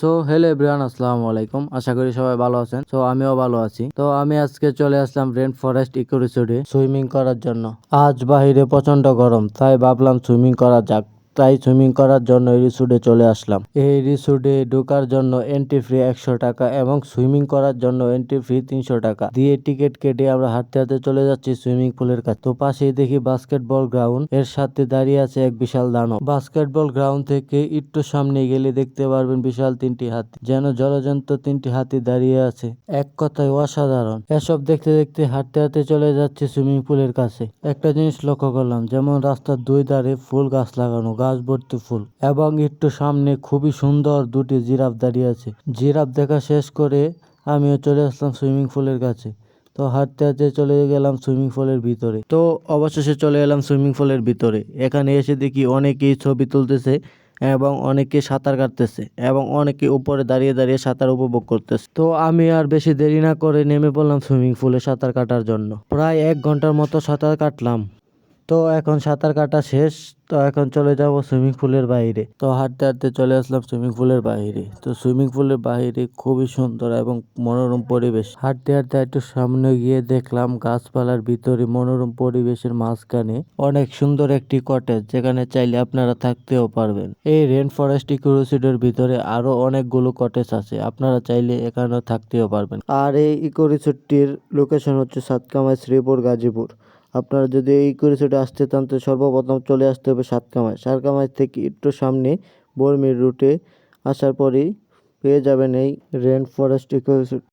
তো hello everyone, আসসালামু আলাইকুম। আশা করি সবাই ভালো আছেন। তো আমিও ভালো আছি। তো আমি আজকে চলে আসলাম রেন ফরেস্ট ইকো রিসোর্টে সুইমিং করার জন্য। আজ বাহিরে প্রচন্ড গরম, তাই ভাবলাম সুইমিং করা যাক। তাই সুইমিং করার জন্য এই রিসোর্টে চলে আসলাম। এই রিসোর্টে ঢোকার জন্য এন্ট্রি ফি 100 টাকা এবং সুইমিং করার জন্য এন্ট্রি ফি 300 টাকা দিয়ে টিকিট কেটে আমরা হাঁটতে হাঁটতে চলে যাচ্ছি সুইমিং পুলের কাছে। তো পাশেই দেখি বাস্কেটবল গ্রাউন্ড, এর সাথে দাঁড়িয়ে আছে এক বিশাল দানব। বাস্কেটবল গ্রাউন্ড থেকে একটু সামনে গেলে দেখতে পারবেন বিশাল 3টি হাতি, যেন জলজন্ত 3টি হাতি দাঁড়িয়ে আছে। এক কথায় অসাধারণ। এসব দেখতে দেখতে হাঁটতে হাঁটতে চলে যাচ্ছে সুইমিং পুলের কাছে। একটা জিনিস লক্ষ্য করলাম, যেমন রাস্তার দুই ধারে ফুল গাছ লাগানো, গাছ ভর্তি ফুল, এবং একটু সামনে খুবই সুন্দর দুটি জিরাফ দাঁড়িয়ে আছে। জিরাফ দেখা শেষ করে আমিও চলে আসলাম সুইমিং পুলের কাছে। তো হাঁটতে হাঁটতে চলে গেলাম সুইমিং পুলের ভিতরে। তো অবশেষে চলে এলাম সুইমিং পুলের ভিতরে। এখানে এসে দেখি অনেকেই ছবি তুলতেছে এবং অনেকে সাঁতার কাটতেছে এবং অনেকে উপরে দাঁড়িয়ে দাঁড়িয়ে সাঁতার উপভোগ করতেছে। তো আমি আর বেশি দেরি না করে নেমে পড়লাম সুইমিং পুলে সাঁতার কাটার জন্য। প্রায় 1 ঘন্টার মতো সাঁতার কাটলাম। তো এখন সাঁতার কাটা শেষ। তো এখন চলে যাব সুইমিং পুলের বাইরে। তো হাঁটতে হাঁটতে চলে আসলাম সুইমিং পুলের বাইরে। তো সুইমিং পুলের বাইরে খুবই সুন্দর এবং মনোরম পরিবেশ। হাঁটতে হাঁটতে একটু সামনে গিয়ে দেখলাম গাছপালার ভিতরে মনোরম পরিবেশের মাঝখানে অনেক সুন্দর একটি কটেজ, যেখানে চাইলে আপনারা থাকতেও পারবেন। এই রেন ফরেস্ট ইকো রিসোর্টের ভিতরে আরো অনেকগুলো কটেজ আছে, আপনারা চাইলে এখানেও থাকতেও পারবেন। আর এই ইকো রিসোর্টটির লোকেশন হচ্ছে সাতকামাই, শ্রীপুর, গাজীপুর। আপনারা যদি এই ইকো রিসোর্টে আসতে চান তো সর্বপ্রথম চলে আসতে হবে সাতকামাই। সাতকামাই থেকে একটু সামনে বর্মির রুটে আসার পরেই পেয়ে যাবেন এই রেন ফরেস্ট ইকো রিসোর্ট।